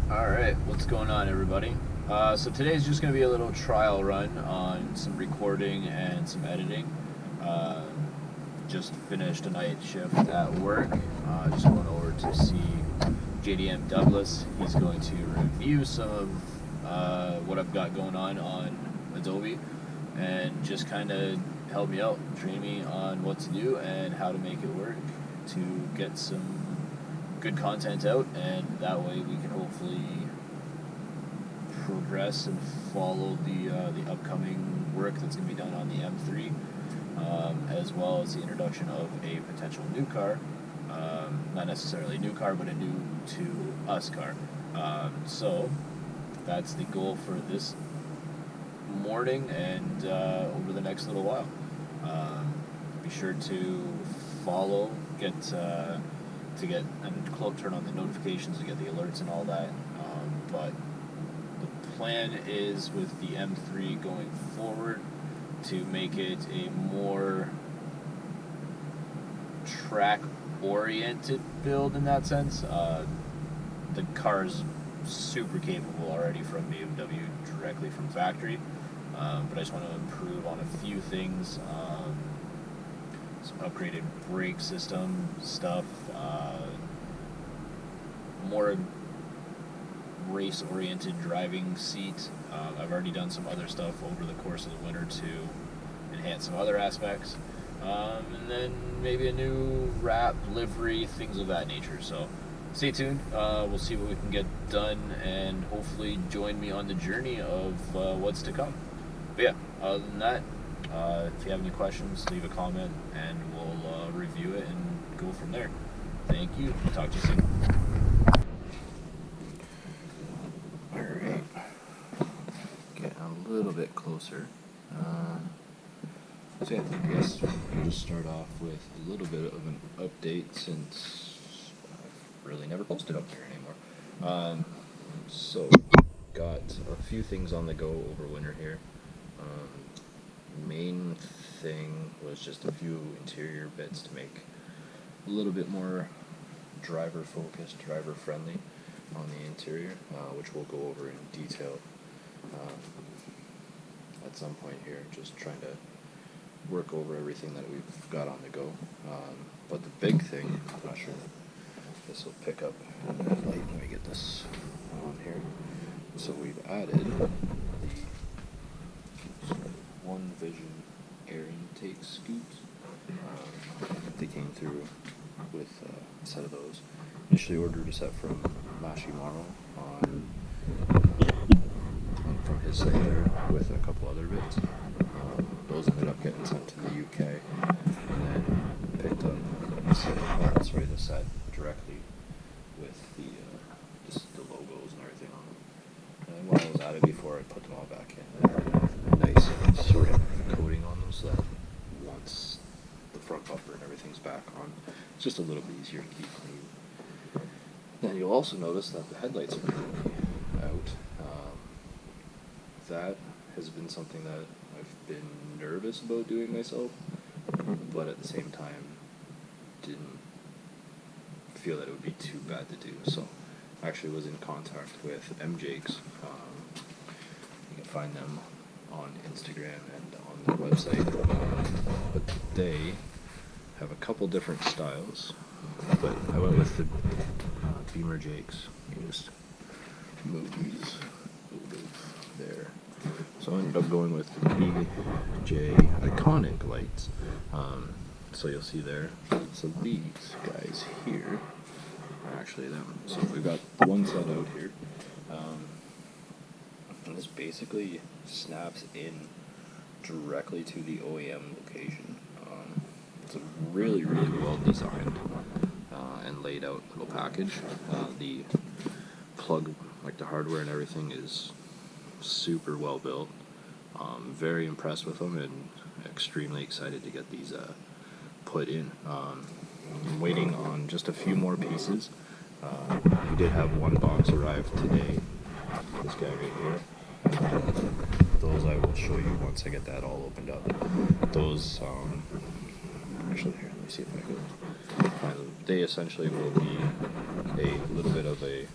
Alright, what's going on, everybody? So today's just going to be a little trial run on some recording and some editing. Just finished a night shift at work. Just going over to see JDM Douglas. He's going to review some of what I've got going on Adobe and just kind of help me out, train me on what to do and how to make it work to get some good content out, and that way we can hopefully progress and follow the upcoming work that's going to be done on the M3, as well as the introduction of a potential new car, not necessarily a new car, but a new to us car. So that's the goal for this morning and over the next little while. Be sure to follow, turn on the notifications to get the alerts and all that. But the plan is with the M3 going forward to make it a more track-oriented build in that sense. The car is super capable already from BMW directly from factory, but I just want to improve on a few things. Some upgraded brake system stuff, more race-oriented driving seat. I've already done some other stuff over the course of the winter to enhance some other aspects, and then maybe a new wrap, livery, things of that nature. So stay tuned. We'll see what we can get done, and hopefully join me on the journey of what's to come. But yeah, other than that, if you have any questions, leave a comment and we'll review it and go from there. Thank you. Talk to you soon. Alright. Getting a little bit closer. So yeah, I guess we'll just start off with a little bit of an update since I've really never posted up here anymore. So, got a few things on the go over winter here. Main thing was just a few interior bits to make a little bit more driver focused, driver friendly on the interior, which we'll go over in detail at some point here, just trying to work over everything that we've got on the go. But the big thing, I'm not sure if this will pick up in that light. Let me get this on here. So we've added the One Vision air intake scoots. They came through with a set of those. Initially ordered a set from Mashimaro from his site there with a couple other bits. Those ended up getting sent to the UK, and then picked up the set directly with just the logos and everything on them. And when I was at it before, I put them all back in. A nice sort of coating on them, so that once the front bumper and everything's back on, it's just a little bit easier to keep clean. Then you'll also notice that the headlights are currently out. That has been something that I've been nervous about doing myself, but at the same time didn't feel that it would be too bad to do. So I actually was in contact with MJakes. You can find them on Instagram and on their website, but they have a couple different styles, but I went with the Beamer Jakes. You just move these a little bit there. So I ended up going with the BJ Iconic lights. So you'll see there. So these guys here are actually them. So we've got one set out here. And this basically snaps in directly to the OEM location. It's a really, really well designed and laid out little package. The plug, like the hardware and everything, is super well built. Very impressed with them and extremely excited to get these put in. I'm waiting on just a few more pieces. We did have one box arrive today. This guy right here. Those I will show you once I get that all opened up. Those, actually here, let me see if I can find them. They essentially will be a little bit of a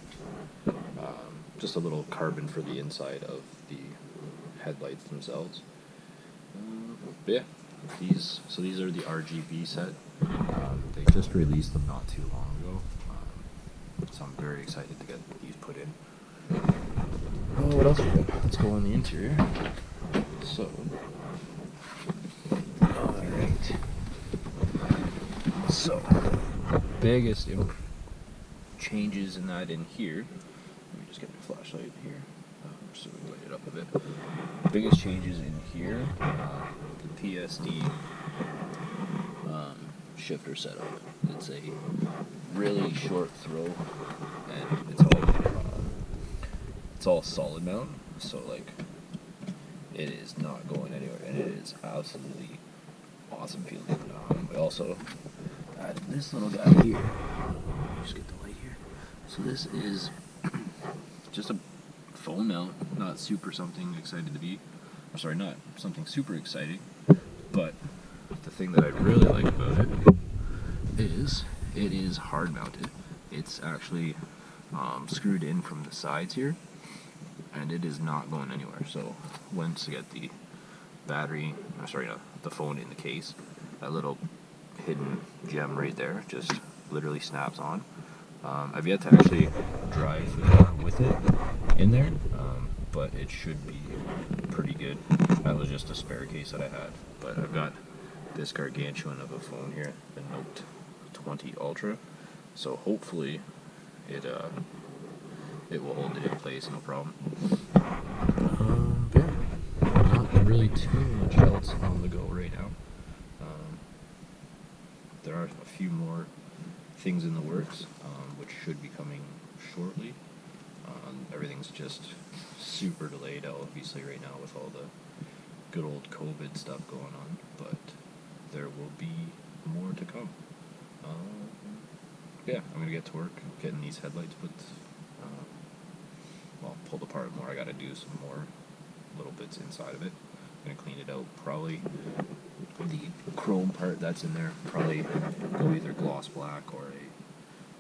just a little carbon for the inside of the headlights themselves. But yeah, these are the RGB set. They just released them not too long ago, so I'm very excited to get these put in. Oh, what else we got? Let's go on the interior. So, alright. So, biggest changes in that in here. Let me just get my flashlight here, so we light it up a bit. Biggest changes in here, the PSD shifter setup. It's a really short throw, and it's all solid mount, so like it is not going anywhere, and it is absolutely awesome feeling. We also added this little guy here. Just get the light here. So this is just a phone mount, not super something excited to be, or sorry, not something super exciting, but the thing that I really like about it is it is hard mounted. It's actually screwed in from the sides here, and it is not going anywhere. So once you get the battery, or sorry, no, the phone in the case, that little hidden gem right there just literally snaps on. I've yet to actually drive the car with it in there, but it should be pretty good. That was just a spare case that I had, but I've got this gargantuan of a phone here, the Note 20 Ultra, so hopefully it will hold it in place, no problem. Yeah, not really too much else on the go right now. There are a few more things in the works, which should be coming shortly. Everything's just super delayed, obviously, right now with all the good old COVID stuff going on, but there will be more to come. Yeah, I'm gonna get to work getting these headlights pulled apart more. I gotta do some more little bits inside of it. I'm gonna clean it out. Probably the chrome part that's in there, probably go either gloss black or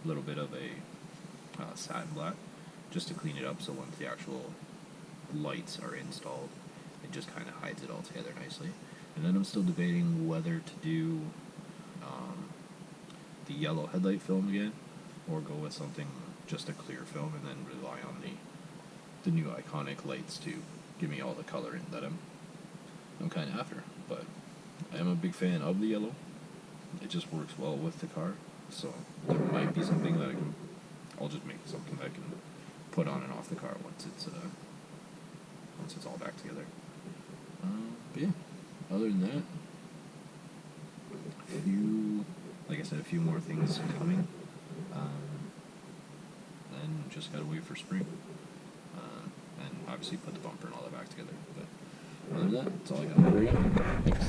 a little bit of a satin black, just to clean it up, so once the actual lights are installed, it just kind of hides it all together nicely. And then I'm still debating whether to do the yellow headlight film again, or go with something just a clear film, and then rely on the new iconic lights to give me all the color in that I'm kind of after. But I am a big fan of the yellow. It just works well with the car, so there might be something that I'll just make something that I can put on and off the car once it's all back together. But yeah, other than that, like I said, a few more things coming. Then just gotta wait for spring, and obviously put the bumper and all that back together. But other than that, that's all I got right now. Thanks.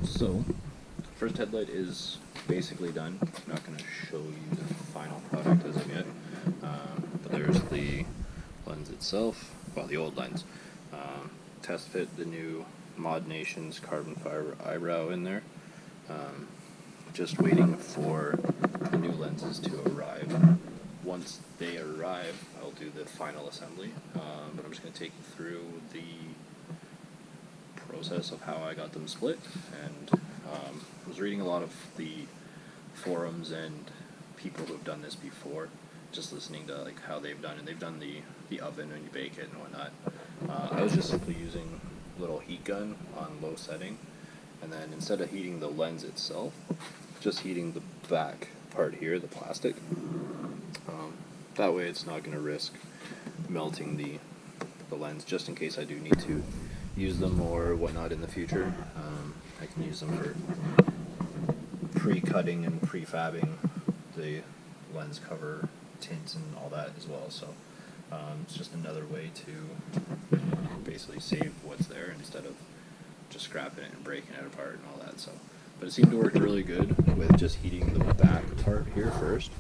So, first headlight is basically done. I'm not going to show you the final product as of yet, but there's the lens itself, well, the old lens. Test fit the new Mod Nations carbon fiber eyebrow in there. Just waiting for the new lenses to arrive. Once they arrive, I'll do the final assembly, but I'm just going to take you through the process of how I got them split, and I was reading a lot of the forums and people who've done this before, just listening to like how they've done it. They've done the oven when you bake it and whatnot. I was just simply using a little heat gun on low setting, and then instead of heating the lens itself, just heating the back part here, the plastic. That way it's not going to risk melting the lens, just in case I do need to use them or whatnot in the future. I can use them for pre-cutting and pre-fabbing the lens cover tints and all that as well. So it's just another way to basically save what's there instead of just scrapping it and breaking it apart and all that. So, but it seemed to work really good with just heating the back part here first,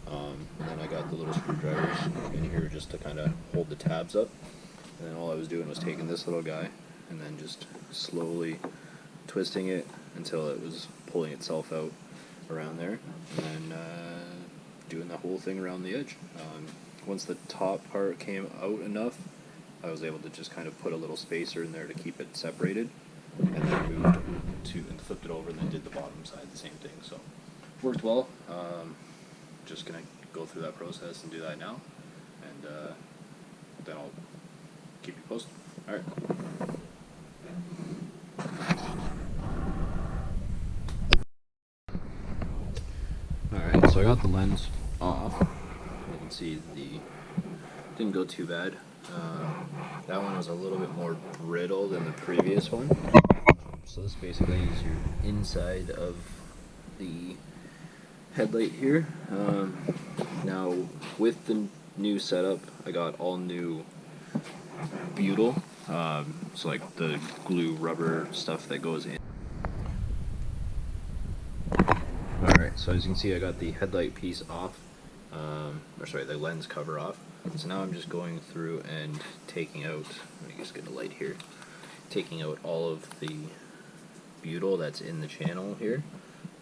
And then I got the little screwdrivers in here just to kind of hold the tabs up. And then all I was doing was taking this little guy and then just slowly twisting it until it was pulling itself out around there, and then doing the whole thing around the edge. Once the top part came out enough, I was able to just kind of put a little spacer in there to keep it separated, and then moved to and flipped it over, and then did the bottom side the same thing. So worked well. Just gonna go through that process and do that now, and then I'll keep you posted. All right. Alright, so I got the lens off. You can see didn't go too bad. That one was a little bit more brittle than the previous one. So this basically is your inside of the headlight here. Now with the new setup, I got all new butyl, so like the glue rubber stuff that goes in. Alright, so as you can see, I got the headlight piece off, or sorry, the lens cover off. So now I'm just going through and taking out, let me just get a light here, taking out all of the butyl that's in the channel here.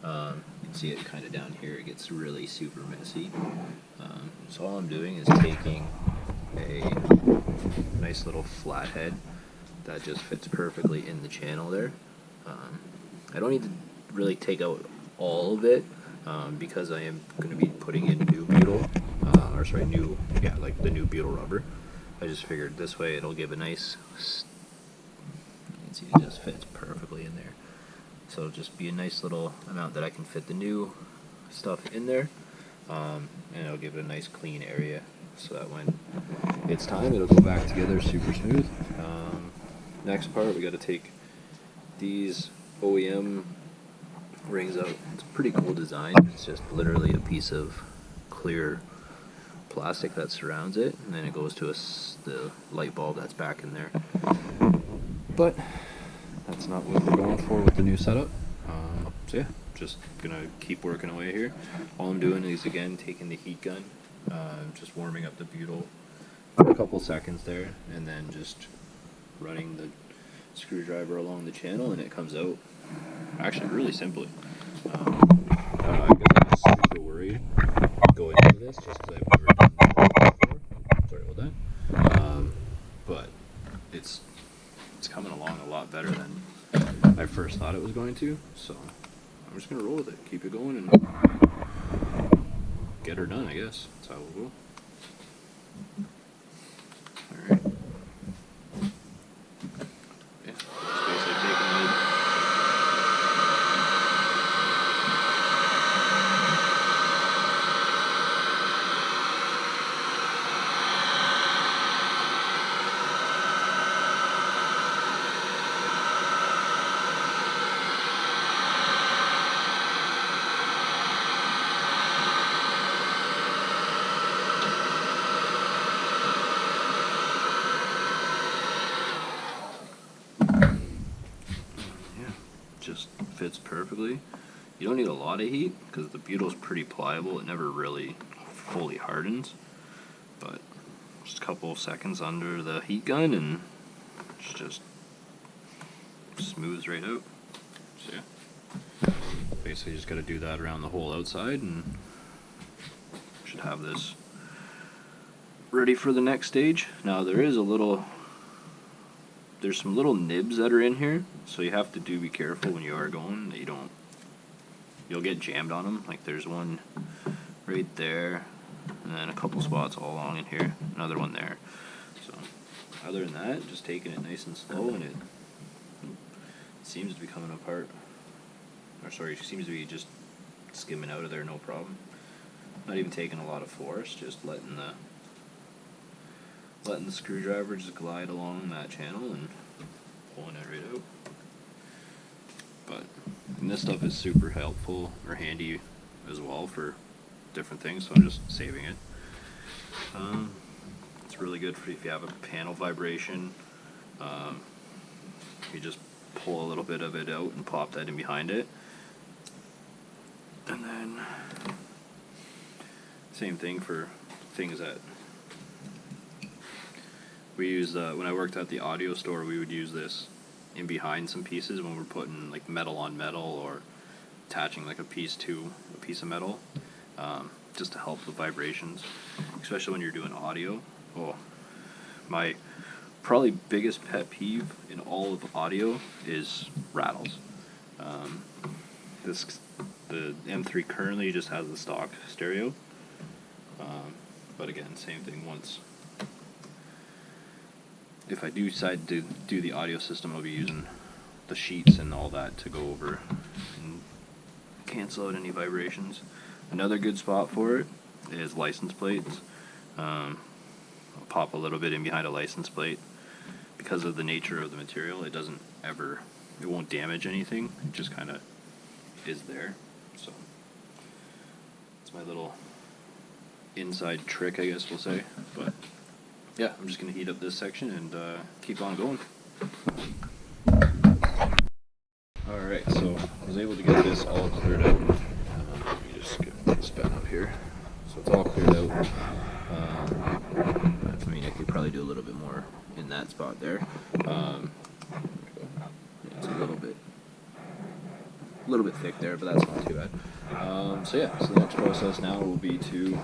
You can see it kind of down here, it gets really super messy. So all I'm doing is taking a nice little flathead that just fits perfectly in the channel there. I don't need to really take out all of it, because I am going to be putting in new butyl, like the new butyl rubber. I just figured this way it'll give a nice, you can see it just fits perfectly in there. So it'll just be a nice little amount that I can fit the new stuff in there, and it'll give it a nice clean area so that when it's time it'll go back together super smooth. Next part, we got to take these OEM rings out. It's a pretty cool design. It's just literally a piece of clear plastic that surrounds it, and then it goes to the light bulb that's back in there. But that's not what we're going for with the new setup. So yeah, just gonna keep working away here. All I'm doing is again taking the heat gun, just warming up the butyl for a couple seconds there, and then just running the screwdriver along the channel, and it comes out actually really simply. I guess I'm super worried going into this just because I've never done that before. Sorry about that. But it's coming along a lot better than I first thought it was going to. So I'm just gonna roll with it, keep it going, and get her done. I guess that's how we'll go. All right. Yeah, just basically taking the just fits perfectly. You don't need a lot of heat because the butyl's pretty pliable. It never really fully hardens, but just a couple of seconds under the heat gun and it's just smooths right out. So yeah, basically just got to do that around the whole outside, and should have this ready for the next stage. Now there's some little nibs that are in here, so you have to be careful when you are going that you'll get jammed on them. Like there's one right there, and then a couple spots all along in here, another one there. So other than that, just taking it nice and slow, and it seems to be coming apart, or sorry, it seems to be just skimming out of there no problem. Not even taking a lot of force, just letting the screwdriver just glide along that channel and pulling it right out. And this stuff is super helpful or handy as well for different things, so I'm just saving it. It's really good for if you have a panel vibration. You just pull a little bit of it out and pop that in behind it, and then same thing for things that we use. When I worked at the audio store, we would use this in behind some pieces when we're putting like metal on metal or attaching like a piece to a piece of metal, just to help with vibrations, especially when you're doing audio. Oh, my probably biggest pet peeve in all of audio is rattles. The M3 currently just has the stock stereo, but again, same thing. If I do decide to do the audio system, I'll be using the sheets and all that to go over and cancel out any vibrations. Another good spot for it is license plates. I'll pop a little bit in behind a license plate. Because of the nature of the material, it won't damage anything. It just kind of is there. So it's my little inside trick, I guess we'll say. But yeah, I'm just going to heat up this section and keep on going. Alright, so I was able to get this all cleared out. Let me just get this pen up here. So it's all cleared out. I mean, I could probably do a little bit more in that spot there. It's a little bit thick there, but that's not too bad. So yeah, so the next process now will be to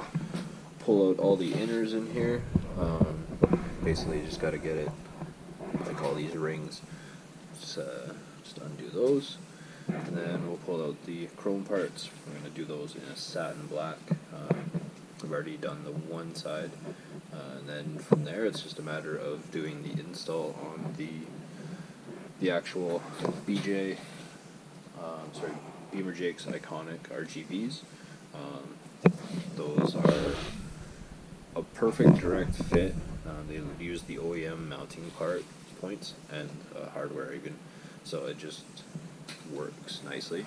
pull out all the inners in here. Basically, you just got to get it like all these rings. Just undo those, and then we'll pull out the chrome parts. We're going to do those in a satin black. I've already done the one side, and then from there it's just a matter of doing the install on the actual Beamer Jake's iconic RGBs. Those are a perfect direct fit. They use the OEM mounting points and hardware even, so it just works nicely.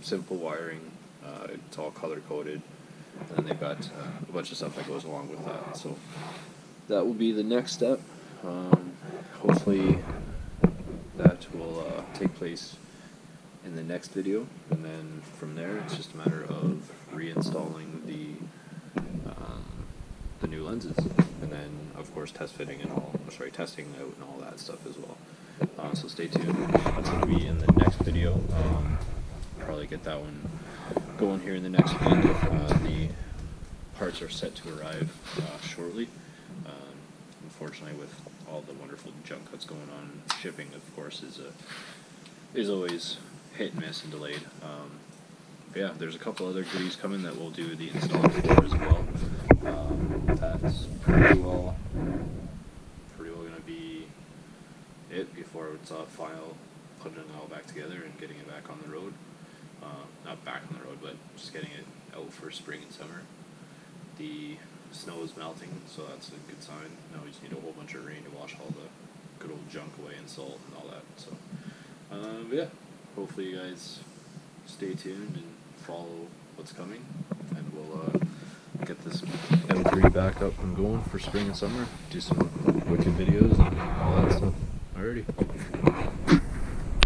Simple wiring, it's all color coded, and then they've got a bunch of stuff that goes along with that. So that will be the next step. Hopefully that will take place in the next video, and then from there it's just a matter of reinstalling the new lenses, and then of course testing out and all that stuff as well. So stay tuned. That's going to be in the next video. Probably get that one going here in the next week. The parts are set to arrive shortly. Unfortunately, with all the wonderful junk that's going on, shipping of course is always hit and miss and delayed. But yeah, there's a couple other goodies coming that we'll do the install for as well. That's pretty well going to be it before it's final, putting it all back together and getting it back on the road. Not back on the road, but just getting it out for spring and summer. The snow is melting, so that's a good sign. Now we just need a whole bunch of rain to wash all the good old junk away and salt and all that. So, but yeah, hopefully you guys stay tuned and follow what's coming, and we'll get this M3 back up and going for spring and summer. Do some wicked videos and all that stuff. Alrighty.